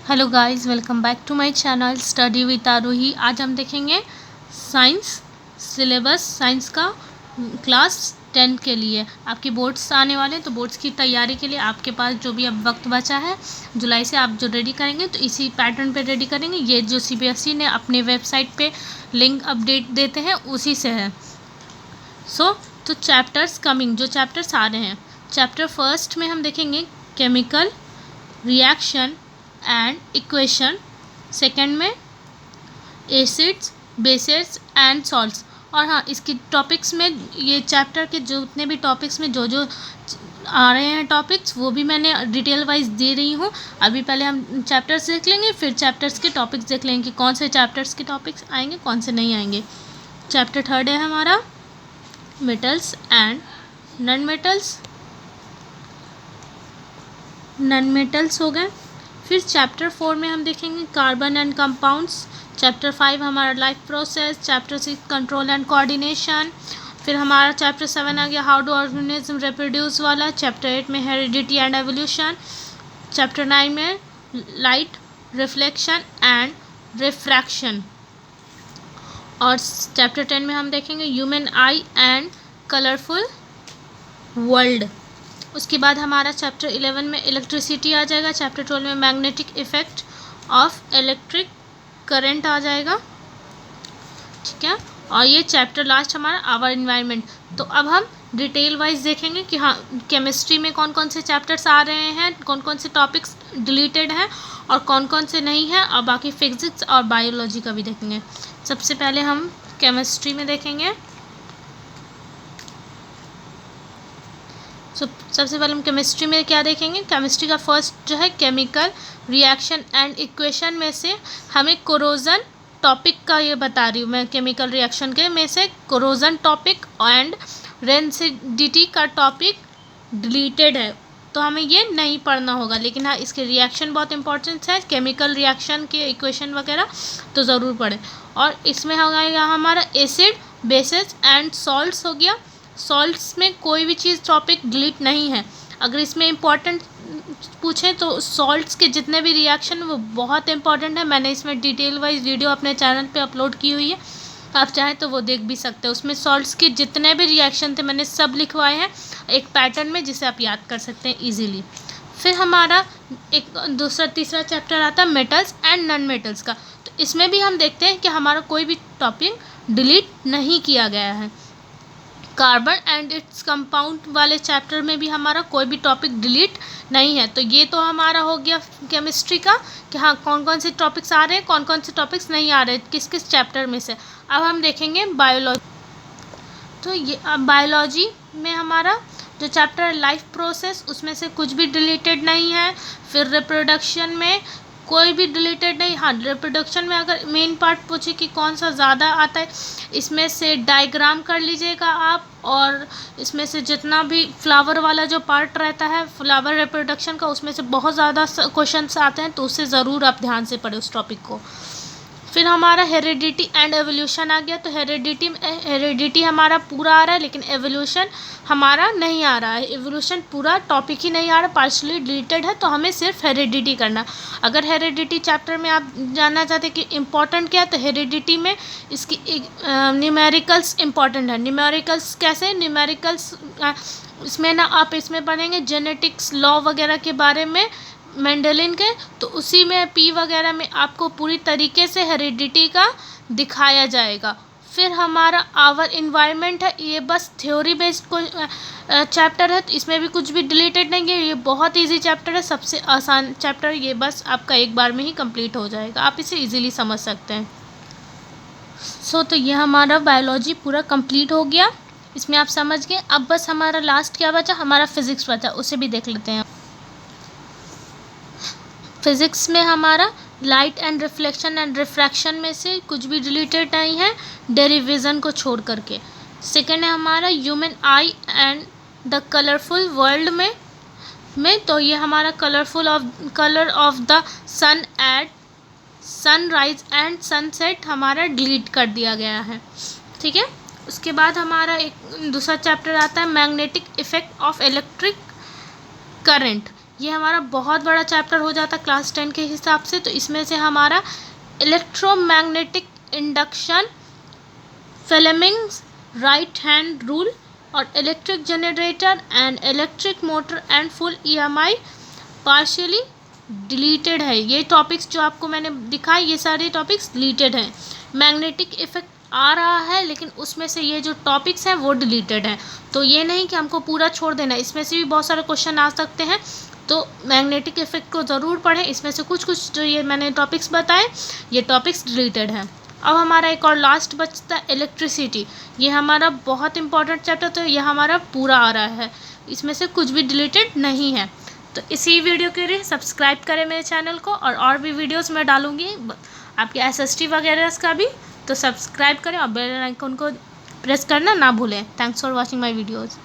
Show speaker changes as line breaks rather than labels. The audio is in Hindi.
Hello guys, welcome back to my channel study with Aarohi. आज हम देखेंगे साइंस सिलेबस, साइंस का क्लास 10 के लिए। आपके बोर्ड्स आने वाले हैं, तो बोर्ड्स की तैयारी के लिए आपके पास जो भी अब वक्त बचा है जुलाई से आप जो रेडी करेंगे तो इसी पैटर्न पे रेडी करेंगे। ये जो सीबीएसई ने अपने वेबसाइट पे लिंक अपडेट देते हैं उसी से है। तो चैप्टर्स कमिंग, जो चैप्टर्स आ रहे हैं, चैप्टर फर्स्ट में हम देखेंगे chemical reaction and equation. Second में एसिड्स, बेसेस एंड सॉल्ट्स। और हाँ, इसकी टॉपिक्स में, ये चैप्टर के जितने भी टॉपिक्स में जो जो आ रहे हैं टॉपिक्स, वो भी मैंने डिटेल वाइज दे रही हूँ। अभी पहले हम चैप्टर्स देख लेंगे, फिर चैप्टर्स के टॉपिक्स देख लेंगे कि कौन से चैप्टर्स के टॉपिक्स आएंगे, कौन से नहीं आएंगे। चैप्टर थर्ड है हमारा मेटल्स एंड नॉन मेटल्स हो गए। फिर चैप्टर 4 में हम देखेंगे कार्बन एंड कंपाउंड्स। चैप्टर 5 हमारा life process. Chapter 6 control and coordination. फिर हमारा चैप्टर 7 आ गया हाउ डू ऑर्गेनिज्म रिप्रोड्यूस वाला। चैप्टर 8 में हेरिडिटी एंड एवोल्यूशन। चैप्टर 9 में लाइट रिफ्लेक्शन एंड रिफ्रैक्शन। और चैप्टर 10 में हम देखेंगे human eye and colourful world. उसके बाद हमारा चैप्टर 11 में इलेक्ट्रिसिटी आ जाएगा। चैप्टर 12 में magnetic effect of electric current आ जाएगा। ठीक है, और ये चैप्टर लास्ट हमारा आवर इन्वायरमेंट। तो अब हम डिटेल वाइज देखेंगे कि हाँ, केमिस्ट्री में कौन कौन से चैप्टर्स आ रहे हैं, कौन कौन से टॉपिक्स डिलीटेड हैं और कौन कौन से नहीं हैं, और बाकी फिजिक्स और बायोलॉजी का भी देखेंगे। सबसे पहले हम केमिस्ट्री में देखेंगे। सबसे पहले हम केमिस्ट्री में क्या देखेंगे। केमिस्ट्री का फर्स्ट जो है केमिकल रिएक्शन एंड इक्वेशन में से हमें कोरोजन टॉपिक का ये बता रही हूँ मैं। केमिकल रिएक्शन के में से कोरोजन टॉपिक एंड रेंसिडिटी का टॉपिक डिलीटेड है, तो हमें ये नहीं पढ़ना होगा। लेकिन हाँ, इसके रिएक्शन बहुत इंपॉर्टेंट है, केमिकल रिएक्शन के इक्वेशन वगैरह तो ज़रूर पढ़ें। और इसमें होगा हमारा एसिड, बेसेस एंड सॉल्ट्स हो गया। सॉल्ट्स में कोई भी चीज़ टॉपिक डिलीट नहीं है। अगर इसमें इम्पॉर्टेंट पूछें तो सॉल्ट्स के जितने भी रिएक्शन वो बहुत इंपॉर्टेंट है। मैंने इसमें डिटेल वाइज वीडियो अपने चैनल पे अपलोड की हुई है, आप चाहें तो वो देख भी सकते हैं। उसमें सॉल्ट्स के जितने भी रिएक्शन थे मैंने सब लिखवाए हैं एक पैटर्न में, जिसे आप याद कर सकते हैं ईजीली। फिर हमारा एक दूसरा तीसरा चैप्टर आता है मेटल्स एंड नॉन मेटल्स का। तो इसमें भी हम देखते हैं कि हमारा कोई भी टॉपिक डिलीट नहीं किया गया है। कार्बन एंड इट्स कंपाउंड वाले चैप्टर में भी हमारा कोई भी टॉपिक डिलीट नहीं है। तो ये तो हमारा हो गया केमिस्ट्री का कि हाँ, कौन कौन से टॉपिक्स आ रहे हैं, कौन कौन से टॉपिक्स नहीं आ रहे हैं, किस किस चैप्टर में से। अब हम देखेंगे बायोलॉजी। तो ये बायोलॉजी में हमारा जो चैप्टर है लाइफ प्रोसेस, उसमें से कुछ भी डिलीटेड नहीं है। फिर रिप्रोडक्शन में कोई भी डिलीटेड नहीं। हाँ, रिप्रोडक्शन में अगर मेन पार्ट पूछे कि कौन सा ज़्यादा आता है, इसमें से डायग्राम कर लीजिएगा आप। और इसमें से जितना भी फ्लावर वाला जो पार्ट रहता है फ्लावर रिप्रोडक्शन का, उसमें से बहुत ज़्यादा क्वेश्चंस आते हैं, तो उससे ज़रूर आप ध्यान से पढ़ें उस टॉपिक को। फिर हमारा हेरिडिटी एंड एवोल्यूशन आ गया। तो हेरिडिटी हमारा पूरा आ रहा है, लेकिन एवोल्यूशन हमारा नहीं आ रहा है। एवोल्यूशन पूरा टॉपिक ही नहीं आ रहा, पार्शली डिलीटेड है, तो हमें सिर्फ हेरिडिटी करना। अगर हेरिडिटी चैप्टर में आप जानना चाहते कि इम्पॉर्टेंट क्या है, तो हेरिडिटी में इसकी न्यूमेरिकल्स इम्पॉर्टेंट है। न्यूमेरिकल्स कैसे, न्यूमेरिकल्स इसमें ना आप इसमें पढ़ेंगे जेनेटिक्स लॉ वगैरह के बारे में, मेंडेलिन के, तो उसी में पी वगैरह में आपको पूरी तरीके से हेरिडिटी का दिखाया जाएगा। फिर हमारा आवर इन्वायरमेंट है, ये बस थ्योरी बेस्ड को चैप्टर है, तो इसमें भी कुछ भी डिलीटेड नहीं है। ये बहुत इजी चैप्टर है, सबसे आसान चैप्टर। ये बस आपका एक बार में ही कंप्लीट हो जाएगा, आप इसे इजीली समझ सकते हैं। तो ये हमारा बायोलॉजी पूरा कंप्लीट हो गया, इसमें आप समझ गए। अब बस हमारा लास्ट क्या बचा, हमारा फिजिक्स बचा, उसे भी देख लेते हैं। फिज़िक्स में हमारा light and reflection and refraction में से कुछ भी डिलीटेड नहीं है, डेरिवेशन को छोड़ करके। सेकेंड है हमारा human eye and the colourful world में तो ये हमारा colour of the sun at sunrise and sunset हमारा डिलीट कर दिया गया है। ठीक है, उसके बाद हमारा एक दूसरा चैप्टर आता है magnetic effect of electric current. ये हमारा बहुत बड़ा चैप्टर हो जाता क्लास 10 के हिसाब से। तो इसमें से हमारा electromagnetic induction, Fleming's right hand rule और electric generator and electric motor and full EMI partially deleted है। ये टॉपिक्स जो आपको मैंने दिखाए ये सारे टॉपिक्स डिलीटेड हैं। मैग्नेटिक इफेक्ट आ रहा है लेकिन उसमें से ये जो टॉपिक्स हैं वो डिलीटेड हैं। तो ये नहीं कि हमको पूरा छोड़ देना, इसमें से भी बहुत सारे क्वेश्चन आ सकते हैं। तो मैग्नेटिक इफेक्ट को ज़रूर पढ़ें। इसमें से कुछ कुछ जो ये मैंने टॉपिक्स बताए ये टॉपिक्स डिलीटेड हैं। अब हमारा एक और लास्ट बचता है इलेक्ट्रिसिटी। ये हमारा बहुत इंपॉर्टेंट चैप्टर, तो ये हमारा पूरा आ रहा है, इसमें से कुछ भी डिलीटेड नहीं है। तो इसी वीडियो के लिए सब्सक्राइब करें मेरे चैनल को, और भी वीडियोस मैं डालूँगी आपके SST वगैरह का भी, तो सब्सक्राइब करें और बेल आइकन को प्रेस करना ना भूलें। Thanks for watching my videos.